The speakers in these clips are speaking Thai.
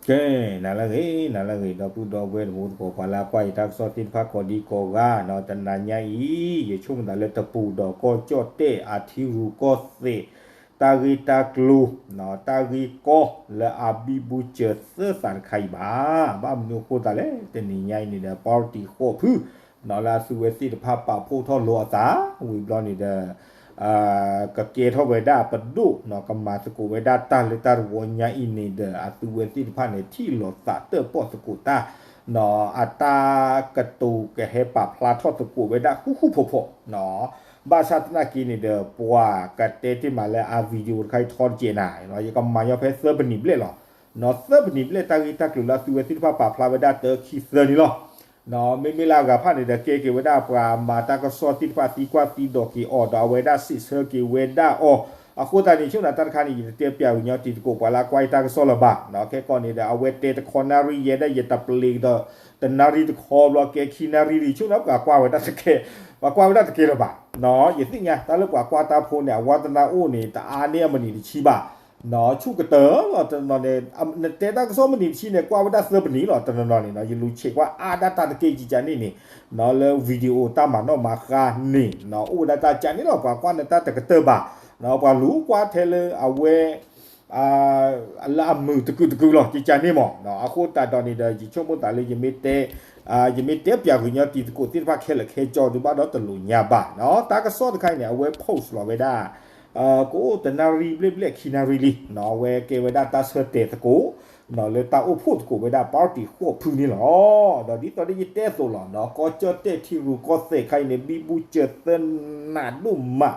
Nalagi dapu dobe mu ko pala kwai tak so tin pha ko di ko ga no tan na nya yi ye chung da le tapu do ko cho te a thi ru ko se ta gi ta klu no ta gi ko le a bi bu che se san khai ba mu ko ta le te ni nyai ni da party ko phu no la su we si da pha pa pho tho lo ta wi blo ni da กะเกทเวดาปดุเนาะกมาสกุเวดาตาเลตารวญาอินีเดอตุเวติพาเนที่โลสะเตอปอสกุตาเนาะอัตากะตูกะเฮปะพลาทอสกุเวดาคุโพเนาะบาชาตนากีนี่เดอปัวกะเตที่มาแล้วอาวิดีโอใครทอนเจนายเนาะยกมายอเพเซอร์บนิบเลหรอเนาะเซอร์บนิบเลตากิตากลุลาสุเวติพาปะพลาเวดาเตอคิเซอร์นี่หรอno me la ga pha ni de ke weda pra ma ta ko so ti pa ti kwa ti do ki o da weda si se ki weda o a ko ta ni chu na ta kha ni te pya wi nya ti ko pa la kwai ta ko so la ba no ke ko ni da we te corneri ye da ye ta pli do the nari to call lo ke kinari ri chu na ka kwa weda te ke wa kwa weda te ke lo ba no ye ti nya ta lo kwa ta pho ne wa ta na o ni ta a ne ma ni chi ba nó chu cái tớ là nó này tế ta số mình chỉ này qua với đa số bên này là nó này nó như chỉ qua data cái gì chả này nó là video ta mà nó mà ra nè nó data chả này là qua người ta cái tớ bà nó qua lú qua thế là về làm mưu từ từ rồi chỉ chả này mà nó aku ta đó này là chỉ cho một tại là chỉ mới tiếp vào cái nhau thì cổ tiên phát khai là khai cho từ bắt đó từ lũ nhà bà nó ta cái số cái này về post là về đa cố tận nari ble kinari li nó về cái về data sơ tệ cố nó lấy ta ô phút của về data party của phu ni lo đó đi tao đi test rồi nó có cho test thì ru có thể khai này bị bu chết tên nản đúng mà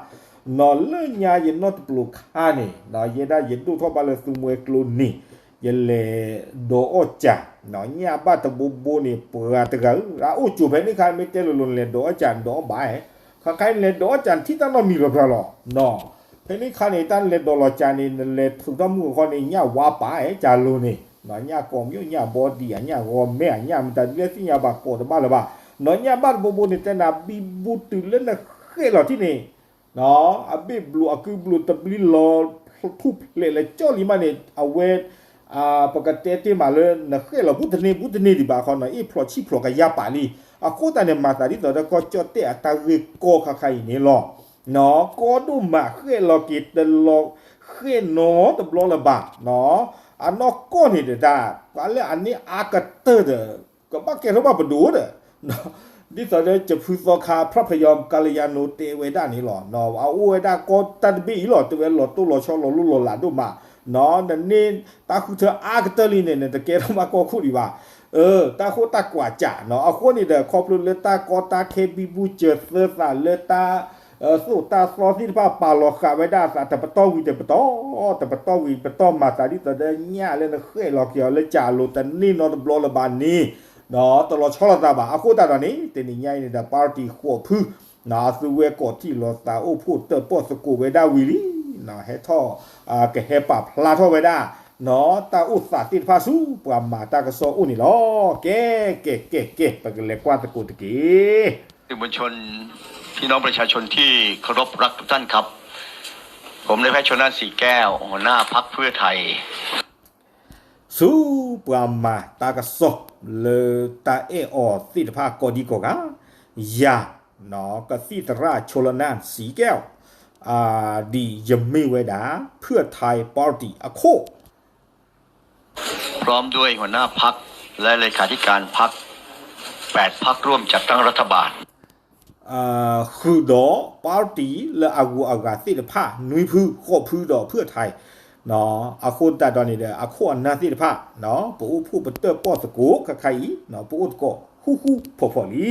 nó lấy nhà yên nó tập lục ha này nó yên đã yên tu thọ bao giờ tu mua clone này yên lệ đồ ô chả nó nhà ba tập bu này bữa từ cái ô chụp hết đi khai mấy tên luôn lên đồ chả đồ bài khai lên đồ chả thì ta nó mì rồi nó thế nên khai này ta lên đồ chả này lên thực ra mua con này nhà quá bài chả luôn này nó nhà còn nhiều nhà body nhà gồm mẹ nhà mình ta biết nhà bà cổ ta ba là bà nó nhà ba bu này tên là bị bu từ lên là khé lọ thế này nó bị blue cứ blue tập đi lò thúp lệ là cho lý mà này vềปกติที่มาเลยนะเคยเราพูดถึงนี่ดีบ่าคนน่ะอีพลอชีพลอกะยาปานี่โคตาเนี่ยมาตาดิตอก็จอเตะตาเรโกคาคายนี่หรอเนาะก็ดูมาเคยเรากิตลอเคยเนาะตบลอละบาเนาะอันนอกก็นี่เด้อว่าแล้วอันนี้อากาเตอร์เด้อก็บ่แก่เราบ่ปดูเด้อเนาะดิตอจะพูดสอคาพระพยอมกัลยาณุเตเวดานี่หรอเนาะเอาเวดาก็ตัดบีหรอตัวเวหรอตุลอชอลอลุลอหลาดูมาnó nên ta khu thưa agtali này ta kêu mà có khu đi vào ta khu ta quả trả nó khu này để kho luôn ta có ta kebi bu chợt sơ sa le ta số ta so thì ba pa lo khá với đa sa ta bắt to vì bắt to mà ta đi ta đây nhả lên nó khơi lo kiểu lên trả luôn ta nên nó blo là bàn ní nó ta lo cho là ta bảo khu ta đó ní thì nhảy này là party khu phư nó sự về có thì lo ta ô phụ tờ bỏ sự cố với đa vì lý nó hết thọ cái hệ bắp là thọ vậy đó nó ta út sát tin phá sú và mà ta cái số út này lo cáiไปกันเลยกว่าตะกูตะกี้สื่อมวลชนพี่น้องประชาชนที่เคารพรักทุกท่านครับผมนายแพทย์ชลน่านสีแก้วหัวหน้าพรรคเพื่อไทยสู้ปรามาตากระสอบเลยตาสิทธิภาคดีกว่ายาเนาะกสิทธราชลน่านสีแก้วดียังไม่เวดาเพื่อไทยปาร์ตี้โคพร้อมด้วยหัวหน้าพรรคและเลขาธิการพรรค8 พรรคร่วมจัดตั้งรัฐบาลคือดอปาร์ตี้และอากาศิลปะนุยพื้ข้อพื้ดอเพื่อไทยเนาะโคตาตอนนี้เด้อโคอันนาศิลปะเนาะผู้เปิดป้อสกูกับใครเนาะผู้ก็ฮู้พอลี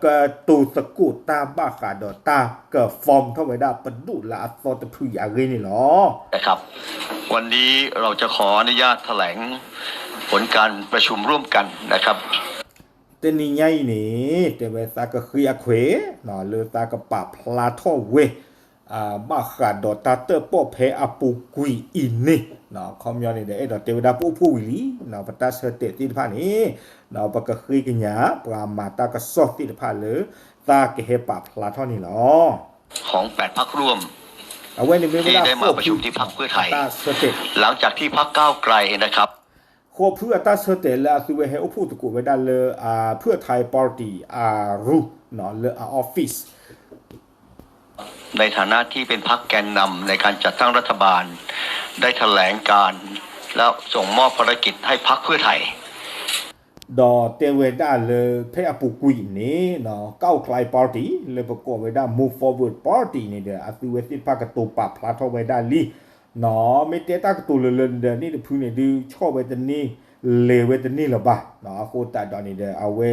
กตูสกูตาบ้าขาดตาก็ฟอร์มเท่าไว้ได้ปดุละอัศตะพุยอะไรนี่หรอนะครับวันนี้เราจะขออนุญาตแถลงผลการประชุมร่วมกันนะครับแต่นี่ไงนี่แต่เวลาก็คืออะเควเนาะเลยตาก็ปะพลาท่อเวบ้าขาดตาเตอร์ป้อเพอปูกุยอินนี่เนาะคอมยอนนี่เด้อเทวดาผู้วิลีเนาะปตาเสเตติพานี่เนาะปก็คือกันหยาปรามาตาก็สอติพาเลยตาเกเฮปะพลาท่อนี่หรอของ8 พรรคร่วมที่ได้มาประชุมที่พรรคเพื่อไทยหลังจากที่พรรคก้าวไกลนะครับ โคเพื่อตัดเสเตลสุเวเฮอพูดกูไว้ได้เลยเพื่อไทยปาร์ตี้รูเนาะเลยออฟฟิศในฐานะที่เป็นพรรคแกนนำในการจัดตั้งรัฐบาลได้แถลงการแล้วส่งมอบภารกิจให้พรรคเพื่อไทยดอเตเวด้าเลยเพื่อปุกุยนี้เนาะก้าวไกลปาร์ตี้เลยประกอบไว้ได้ move forward party นี่เด้อสุเวสิพากระตูปะพลาทไว้ได้ลีเนาะไม่เตตากระตูเลินเดนี่พื้นนี่ดูชอบไว้ตนี่เลเวตนี่ละบ้าเนาะโคตรดอนนี่เด้อเอาไว้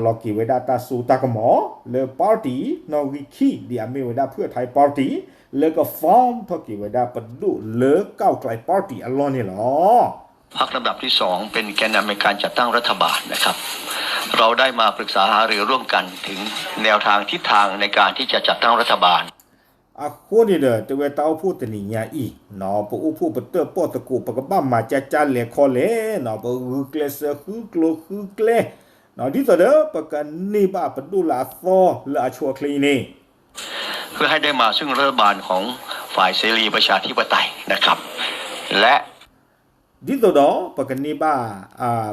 ล็อกกี้ไว้ได้ตาสูตากหมอเลยปาร์ตี้เนาะวิคีเดียมีไว้ได้เพื่อไทยปาร์ตี้แล้วก็ฟอร์มทอกี้ไว้ได้ประดูเลิกก้าวไกลปาร์ตี้อัลลอฮ์นี่หรอพรรคลำดับที่2เป็นแกนนำในการจัดตั้งรัฐบาลนะครับเราได้มาปรึกษาหารือร่วมกันถึงแนวทางทิศทางในการที่จะจัดตั้งรัฐบาลคู่นี่เด้อแต่เวลาพูดแต่นี่ยาอีเนาะปูผู้ปเตอร์ปอตะกูปกบ้ามาจ้าเลคอเลเนาะปูเกลเซคือกลัวคือเกลเนาะที่สุดเด้อปกันนี่บ้าปดูลาซอลาชัวคลีนี่เพื่อให้ได้มาซึ่งรัฐบาลของฝ่ายเสรีประชาธิปไตยนะครับและดิโตดอปกันนี่บ้า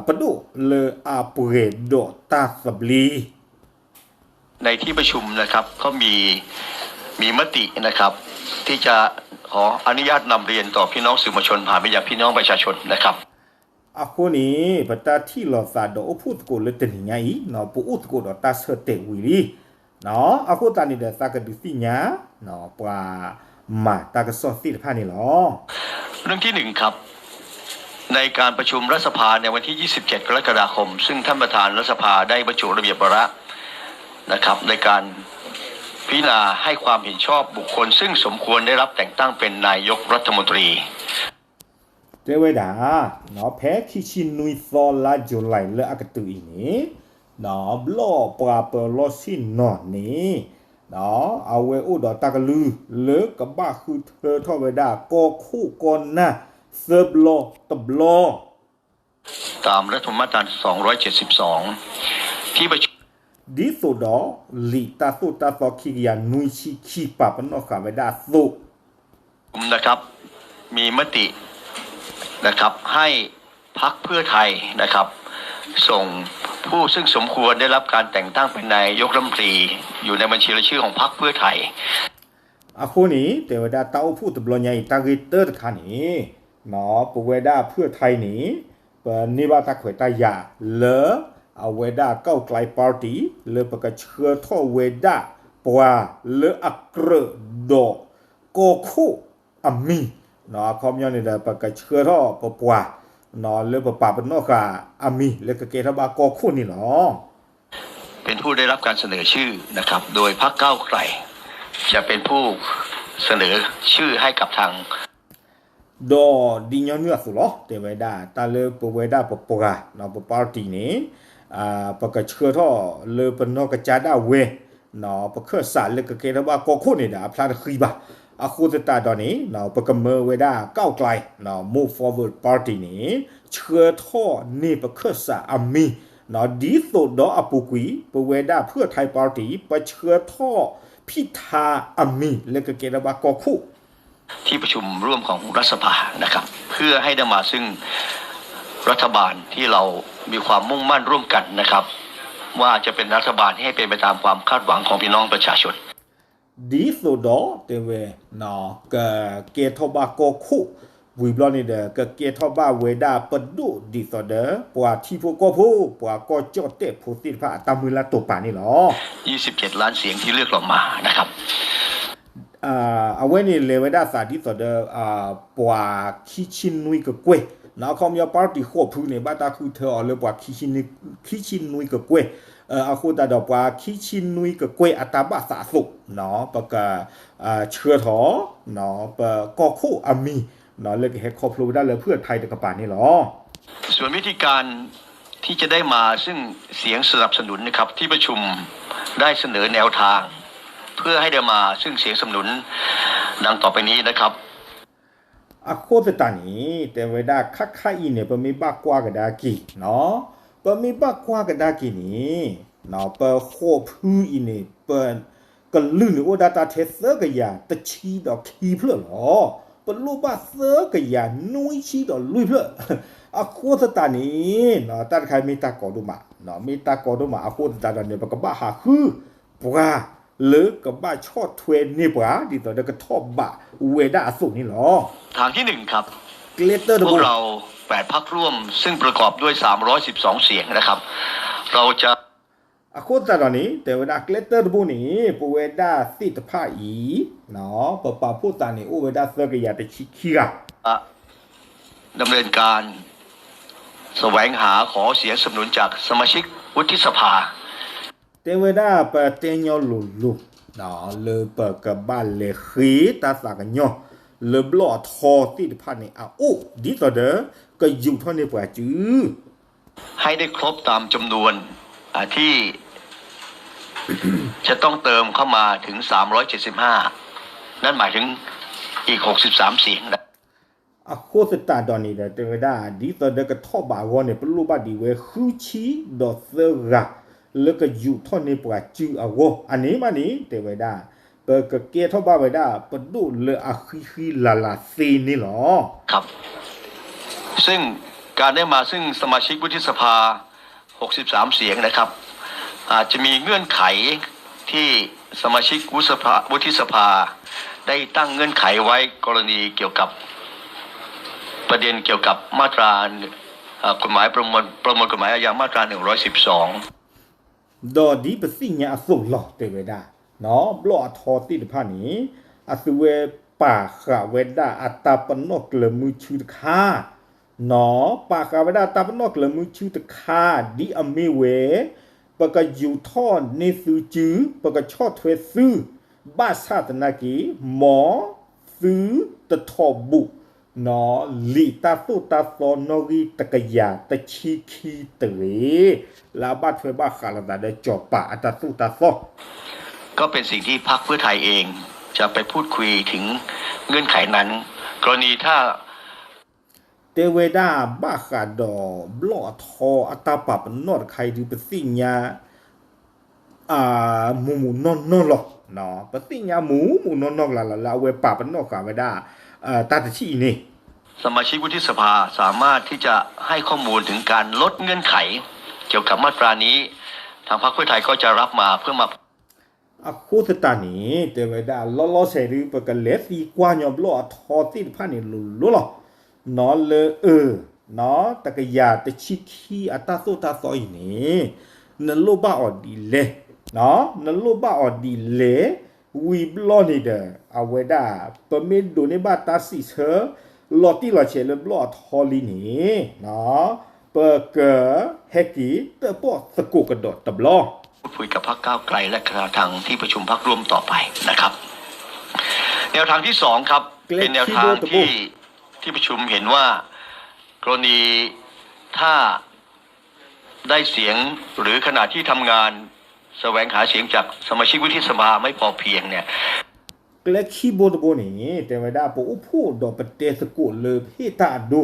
ปดูเลอาเปรโดตาสบลีในที่ประชุมนะครับก็มีมตินะครับที่จะขออนุญาตนำเรียนต่อพี่น้องสื่อมวลชนผ่านไปยังพี่น้องประชาชนนะครับคนนี้ปตาที่เราสาดอพูดกูเลยเป็นยังไงเนาะปูอุดกูดอตาเสเตวิลีเนาะคนตานี่เดสากดูสิญาเนาะปลามาตากสอสิผ่านนี่หรอเรื่องที่1ครับในการประชุมรัฐสภาในวันที่27กรกฎาคมซึ่งท่านประธานรัฐสภาได้บรรจุระเบียบวาระนะครับในการพิจารณาให้ความเห็นชอบบุคคลซึ่งสมควรได้รับแต่งตั้งเป็นนายกรัฐมนตรีเจเวดาเนาะแพ้คิชินุยซอลาจุไลเลอักตุอีนี่เนาะบลอปราเปลอสินนอนี่เนาะเอาเวอุดอตากลือเลกบ้าคือเธอทอเวดากอคู่กอนนะเซบลอตบลอตามรัฐธรรมนูญมาตรา272ที่ประชุมดิโซดอลีตาสุตาซอคิยานุยชิคีปะปนอขาเวดาสุนะครับมีมตินะครับให้พรรคเพื่อไทยนะครับส่งผู้ซึ่งสมควรได้รับการแต่งตั้งเป็นนายกรัฐมนตรีอยู่ในบัญชีรายชื่อของพรรคเพื่อไทยคนนี้เทวดาเต้าพูดตบลอใหญ่ตากิเตอร์ขานี้เนาะปเวดาเพื่อไทยนี้เป็นนิบาตาขวยตายาเลอเอาเวดาเก้าไกลปาร์ตี้เลอประกาศเชื่อท่อเวดาปัวเลออักเรโดโกคุอามีเนาะคอมยอนนี่เดประกาศเชื่อท่อปัวเนาะเลอปะปาเป็นนอกาอามีเลอกเกตบาโกคุนี่เนาะเป็นผู้ได้รับการเสนอชื่อนะครับโดยพรรคก้าวไกลจะเป็นผู้เสนอชื่อให้กับทางดอดิญญเนื้อสุลอเตเวดาตาเลปเวดาปปกาเนาะปปาร์ตี้นี้ปกะเชื่อท่อเลปนอกะจาดาเวเนาะปะเคสาเลกะเกตบาโกคุนี่ดาพลาดคีบาคูตตาดอนี้เนาะปกะเมเวดาก้าวไกลเนาะ move forward party นี้เชื่อท่อนี่ปะเคสาอามีเนาะดีโซดออปุกุยปเวดาเพื่อไทยปาร์ตี้ปะเชื่อท่อพิธาอามีเลกะเกตบาโกคุที่ประชุมร่วมของรัฐสภานะครับเพื่อให้ได้มาซึ่งรัฐบาลที่เรามีความมุ่งมั่นร่วมกันนะครับว่าจะเป็นรัฐบาลที่ให้เป็นไปตามความคาดหวังของพี่น้องประชาชนดีสุดเตเวเนาะกะเกทบาโกคุวิบลอนี่เดกะเกทบาเวดาปดุดิสเดปัวที่พวกก็ผู้ปัวก็จอเตผู้สิพระตามือละตัวป่านี่หรอ27ล้านเสียงที่เลือกลงมานะครับเอาไว้นี่เลเวดาสาธิตเดปัวคิชินุยกะกวยเนาะคอมยาปาร์ตี้ควบผู้เนี่ยบ้าตาคือเธอเลยปัวคิชินุยกะกวยอาคูตาดอกว่าคิชินุยกะกวยอัตบะสาสุเนาะปะกะเชื่อถอเนาะปะกอคู่อามีเนาะเลยเฮ็ดครอบครัวได้เลยเพื่อไทยตะกะปานนี่หรอส่วนวิธีการที่จะได้มาซึ่งเสียงสนับสนุนนะครับที่ประชุมได้เสนอแนวทางเพื่อให้ได้มาซึ่งเสียงสนับสนุนดังต่อไปนี้นะครับโคตตานี่แต่เวลาคักๆอีเนี่ยปะมีบากกว่ากะดากีเนาะปะมีบากกว่ากะดากีนี่เนาะปะโคพื้อีนี่เปิ้นก็ลื่นโอดาตาเทเซอร์กะยาตะชีดอกคีเพื่อหรอ ปลูบาเซอกะยานุยชีดอลุยเพลอะโคสตานี่เนาะตัดใครมีตากอดูมาเนาะมีตากอดูมาอะโคสตาดอนเนี่ยปกบ้าหาคือปราหรือกับบ้าชอดเทรนนี่ปราดิต่อเด็กก็ทอบบะเวดาสุนี่หรอ ทางที่หนึ่งครับ เกลเตอร์ พวกเรา8พรรคร่วมซึ่งประกอบด้วย312เสียงนะครับเราจะ อะโคสตาดอนนี่แต่เวลาเกลเตอร์บุนี่ปเวดาสิทภาอีเนาะปะปาพูดตานี่โอเวดาเซกยาตะชิคิกะ ดำเนินการแสวงหาขอเสียงสนับสนุนจากสมาชิกวุฒิสภา เตเวดาปะเตญอลุลุเนาะเลปะกะบาเลขีตาสากะญอเลบลอทอติดพันนี่อ่ะโอ้ดิตอเดอก็อยู่เท่านี้ปะจื้อ ให้ได้ครบตามจำนวนที่ จะต้องเติมเข้ามาถึง375นั่นหมายถึงอีก63เสียงนะ อะโคสตาดอนี่เตเวดาดิตอเดก็ทอบาวอเนี่ยปลูบาดีเวคูชีดอเซราแล้วก็อยู่เท่านี้ปะจื้ออ่ะวอันนี้มานี่เตเวดาเปกะเกทอบาเวดาปดุเลอะคิลาลาซีนี่หรอ ครับ ซึ่งการได้มาซึ่งสมาชิกวุฒิสภา63เสียงนะครับ อาจจะมีเงื่อนไขที่สมาชิกวุฒิสภาได้ตั้งเงื่อนไขไว้กรณีเกี่ยวกับประเด็นเกี่ยวกับมาตรากฎหมายประมวลกฎหมายอาญามาตรา112ดอดีปสิญญาสุหลอเตเวดาเนาะบลอทอติดพานี้อสเวปาขะเวดาอัตตาปนกเลมือชื่อคาเนาะปาขะเวดาตาปนกเลมือชื่อคาดิอเมเวปกะอยู่ท่อในซื้อจื้อปกะชอดเทวซื้อบาชาตนากีหมอซื้อตะทอบุเนาะลิตาสุตาซอนอรีตะกะยาตะชีคีเตเรลาบาดเฟบาคาลาดาได้จอบปะอัตาสุตาซอ ก็เป็นสิ่งที่พรรคเพื่อไทยเองจะไปพูดคุยถึงเงื่อนไขนั้น กรณีถ้า เตเวดาบาคาดอบลอทออัตาปะปนอดใครดูปสิญญาหมูนอนนอหรอเนาะปสิญญาหมูนอนนอกลาเวปะปนอกกาเวดาตาตะชีนี่ สมาชิกวุฒิสภาสามารถที่จะให้ข้อมูลถึงการลดเงื่อนไข เกี่ยวกับมาตรานี้ ทางพรรคเพื่อไทยก็จะรับมาเพื่อมา อะโคสตานี่เตเวดาลอเซรีปกะเลสีกว่าญอบลอทอติพานี่ลุลอนอเลเนาะตะกะยาตะชิคีอัตาโซตาซอยนี่นโลบาออดีเลเนาะนโลบาออดีเลวีบลอนี่เดอเวดาปะเมโดเนบาตาซิเชลอติลอเชเลบลอทอลีนี่เนาะเปกะเฮกิเตปอสกุกะดอตะบลอพูดคุยกับพรรคก้าวไกลและทางที่ประชุมพรรคร่วมต่อไปนะครับ แนวทางที่สองครับเป็นแนวทางที่ประชุมเห็นว่ากรณีถ้าได้เสียงหรือขณะที่ทำงานแสวงหาเสียงจากสมาชิกวุฒิสภาไม่พอเพียงเนี่ย เกลคีโบตโบนี่เตเวดาปอุพูดอปเตสกุเลพิตาดู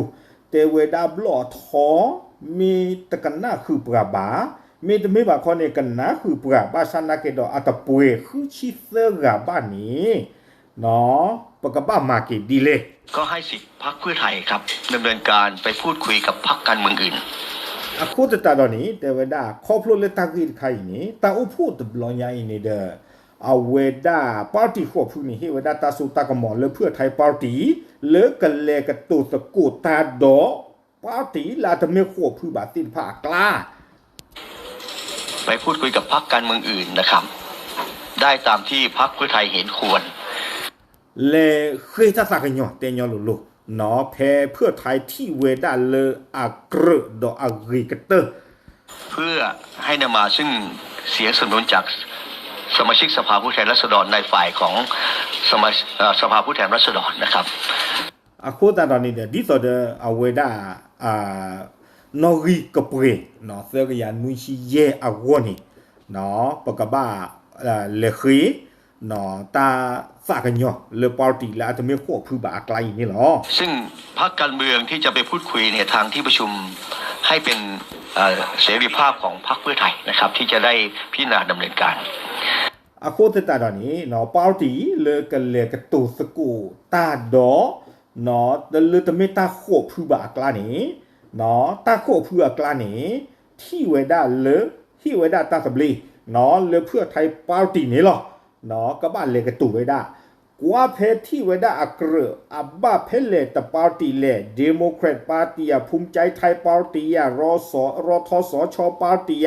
เตเวดาบลอทอมีตะกันนาคือปราบามีตะไม่บาคอเนกันนาคือปราบาชนะเกดออัตปวยคือชิเซราบานี้เนาะปกบ้ามาเกดีเลยก็ให้สิทธิพรรคเพื่อไทยครับดำเนินการไปพูดคุยกับพรรคการเมืองอื่นอะโคตตาดอนี่เตเวดาครอบครัวเลตากีไข่นี่ตาอุพูดบลอนยาอินเดอเอาเวดาปาร์ตี้ควบคุมนี่เวดาตาสุตากมอเลเพื่อไทยปาร์ตี้เลกันเลกตุสกุตาดอปาร์ตี้ลาตะเมควบคือบาติภาคกล้าไปพูดคุยกับพรรคการเมืองอื่นนะครับได้ตามที่พรรคเพื่อไทยเห็นควรเลเคยทักษะกันยอเตญอลุเนาะแพ้เพื่อไทยที่เวดาเลอักรดออักริกเตอร์เพื่อให้นำมาซึ่งเสียงสนับสนุนจากสมาชิกสภาผู้แทนราษฎรในฝ่ายของสภาผู้แทนราษฎรนะครับอะโคตาตอนนี้เดดิสอเดอเวดานอริกเปรเนาะเซกยานุชิเยอาวอนี่เนาะปกบ้าเลขีเนาะตาฝากกันยอเลปาร์ตี้ละจะไม่ควบคือบาไกลนี่หรอซึ่งพรรคการเมืองที่จะไปพูดคุยเนี่ยทางที่ประชุมให้เป็นเสรีภาพของพรรคเพื่อไทยนะครับที่จะได้พิจารณาดำเนินการอะโคตตาตอนนี้เนาะปาร์ตี้เลกันเลกตุสกูตาดอ เนาะแต่เลือดไม่ตาโคพื้บากลานี่เนาะตาโคพื้บากลานี่ที่เวดาเลที่เวดาตาสบลีเนาะเลเพื่อไทยปาร์ตี้นี่หรอเนาะก็บ้านเลกตู่เวดากว่าเพที่เวดาอักเรอับบ้าเพเลตปาร์ตี้เลเดโมแครตปาร์ตี้ภูมิใจไทยปาร์ตี้รอสรอทสชปาร์ตี้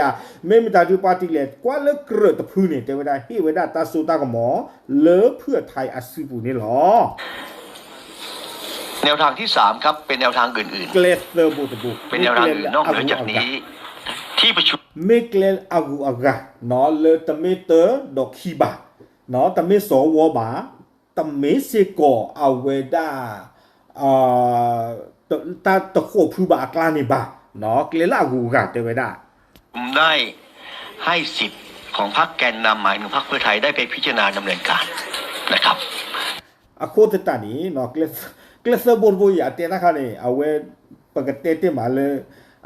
ไม่มีตาดูปาร์ตี้เลกว่าเลเกรตพื้นนี่แต่เวดาที่เวดาตาสูตากหมอเลเพื่อไทยอาศิบุนี่หรอแนวทางที่3ครับเป็นแนวทางอื่นๆเกลเซอร์บูตบุเป็นแนวทางอื่นนอกเหนือจากนี้ที่ประชุมเมเกลอากูอากาเนาะเลตเมเตอร์ดอกคีบาเนาะตเมสวบาตเมเซโกอาเวดาตะโคพื้บากลานี่บาเนาะเกลอากูกาเตเวดาได้ให้สิทธิ์ของพรรคแกนนำหมายถึงพรรคเพื่อไทยได้ไปพิจารณาดำเนินการนะครับอะโคตตานี่เนาะเกลเซอร์บนบุยอาเตนะคะนี่เอาเวปกติเตมาเลย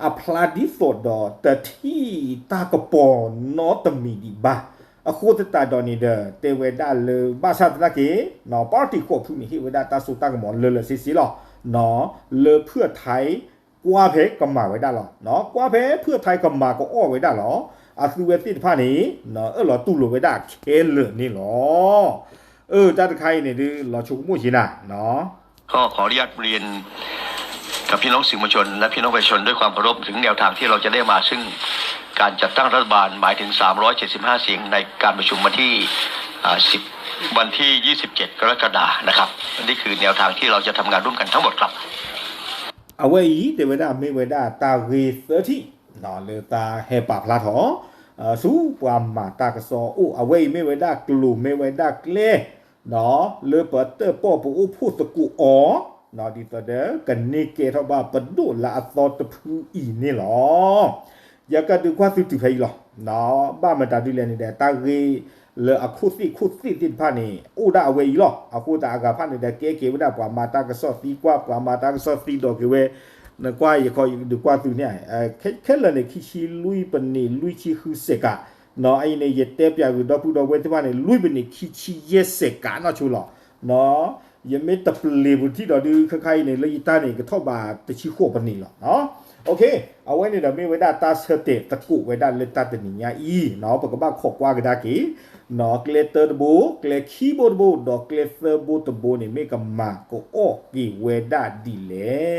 อะพลาดิโซดอแต่ที่ตากระปอนนอตมีดีบาอะโคตตาดอนี่เดเตเวดาเลบาซาตะเกเนาะปาร์ตี้โคผู้มีฮิเวดาตาสุตังหมอนเลซิหรอเนาะเลเพื่อไทยกว่าเพกำมาไว้ได้หรอเนาะกว่าเพเพื่อไทยกำมาก็อ้อไว้ได้หรออะคือเวติพานี้เนาะหรอตู้โลไว้ได้เคเลนี่หรอจัดใครเนี่ยดิหรอชุกมู่ชินะเนาะก็ขออนุญาตเรียนกับพี่น้องสื่อมวลชนและพี่น้องประชาชนด้วยความเคารพถึงแนวทางที่เราจะได้มาซึ่งการจัดตั้งรัฐบาลหมายถึง375เสียงในการประชุมวันที่วันที่27กรกฎาคมนะครับนี่คือแนวทางที่เราจะทำงานร่วมกันทั้งหมดครับเอาไว้เดเวดาไม่เวดาตาเรเซอร์ที่นอนเลตาเฮปาพลาทอสู้ความมาตากระซอเอาไว้ไม่เวดากลุ่มไม่เวดาเกลเนาะเลเปิดเตอร์ป้อปูพูดสกูอ๋อนอดีตเดกันนี่เกทบาปดูละอัตตพูอีนี่หรออยากจะดูความสุดที่ไหนหรอเนาะบ้ามันตาดูแลนี่แต่ตาเรเลอคุสิตินพานี่ดาเวอีหรออะคูตากาพานี่แต่เกวดาปามาตากระซอตีกว่าปามาตากระซอตีดอกเวนะกว่าอย่าคอยดูกว่าตัวเนี่ยแค่ละเนี่ยคิชิลุยปนนี่ลุยชิคือเสกะเนาะไอ้เนี่ยเยเตปยาดอกพูดอกเวที่ว่าเนี่ยลุยปนนี่คิชิเยเสกะเนาะชูหรอเนาะยังไม่ตะเปลียบที่เราดูใครๆเนี่ยเลยตาเนี่ยก็ท่อบาตะชิโคปนนี่หรอเนาะโอเคเอาไว้เนี่ยเดี๋ยวไม่ไว้ได้ตาเสเตตะกุไว้ได้เลยตาตะนี่ยาอีเนาะปกบ้าขอกว่าก็ได้กี่เนาะเกลเตอร์บูเกลคีย์บอร์ดบูดอกเกลเซอร์บูตบูนี่ไม่กำมาก็โอ้กี่เวด้าดีเล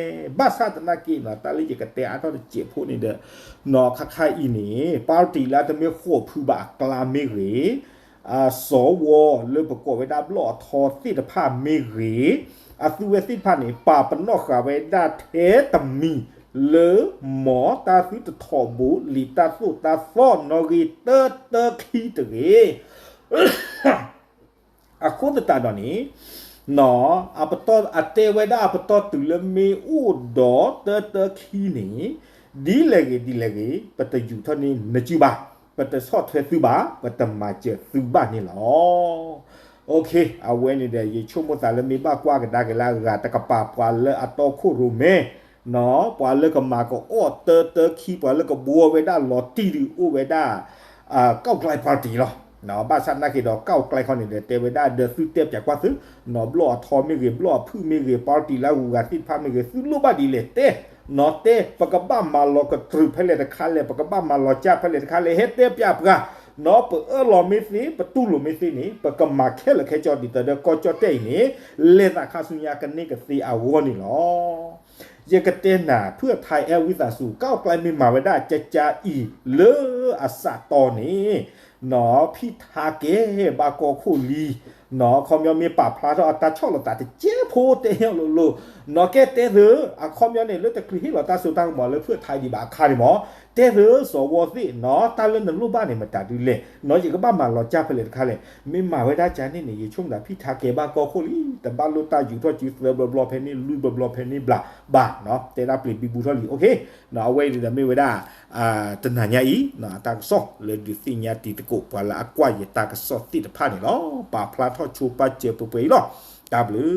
ยบาซาตนากีเนาะตาลิจิกเตะอันนั้นเจ็บพูดนี่เด้อเนาะค่ายอีนี่ปาร์ตี้แล้วจะไม่โคบผู้บากลาเมรีสวเลยประกอบไว้ได้บลอทอสิทธภาพเมรีสุเวสิพานี่ป่าปนอกไว้ได้เทตมีเลหมอตาสุตทอบูลิตาสุตาฟอนนอริเตอร์คีตเรอะโคตตาดอนี้เนาะอะปตออะเตไว้ได้อะปตอตุเลเมอูดอเตอร์คีนี่ดีเลปตอยู่เท่านี้นจิบาปตสอดเทซุบาปตมาเจซุบานี่หรอโอเคเอาไว้นี่เดี๋ยวชั่วโมง3มีบ้ากว่ากันได้กันแล้วกะตะกะปาปวาเลอะตอคุรุเมเนาะปวาเลก็มาก็เตอร์คีปวาเลก็บัวไว้ได้ลอตีดิอูไว้ได้ก้าวไกลพาร์ตี้หรอเนาะบ้านซันนักกีฬาก้าวไกลคนนี้เตไว้ได้เดือดซื้อเตียบจากว่าซื้อเนาะบลอทอไม่เรียบลอพื้นไม่เรียปาร์ตี้แล้วกูการติดพาไม่เรียซื้อลูกบ้านดีเลยเต้เนาะเต้ปากบ้ามาลอกระตรึเพลตะคาเลยปากบ้ามาลอจ้าเพลตะคาเลยเฮ็ดเต้ปยาปกะเนาะเปิดลอไม่สิประตูลอไม่สินี่ปากมาแค่ละแค่จอดีแต่เด็กก็จอเต้นี่เล่นอาคาสุญญากันนี่กับซีอาวนี่หรอยังกระเตน่ะเพื่อไทยแอลวิสาสู่ก้าวไกลมีมาไว้ได้จะอีเลออาสาตอนนี้เนาะพี่ทาเกบากอคูลีเนาะคอมยอมีป่าพลาทอตาชอบเราตาเจ๊โพเตเโลเนาะแกเตเรอคอมยอเนี่ยเลือดตะคลีเราตาสุตังหมอเลยเพื่อไทยดีบาคาดิหมอเตเรสวสิเนาะตาเล่นรูปบ้านเนี่ยมาตาดูเลยเนาะยังก็บ้านมาเราจ้าไปเลยค่ะเลยมีมาไว้ได้จานนี่เนี่ยช่วงนั้นพี่ทาเกบากอคูลีแต่บ้านลูตาอยู่ทั่วจีเฟลบลอเพนนี่ลุยบลอเพนนี่บลาบ้าเนาะเตราเปลี่ยนบีบูทอลีโอเคเนาะเอาไว้เดี๋ยวไม่ไว้ได้ตันหายอีเนาะตากซอกเลยดิสิญญาติตะกุปลาอกว่าอย่าตากซอกติดผ้านี่เนาะป่าพลาทอดชูปาเจอปุเปยเนาะตาบลือ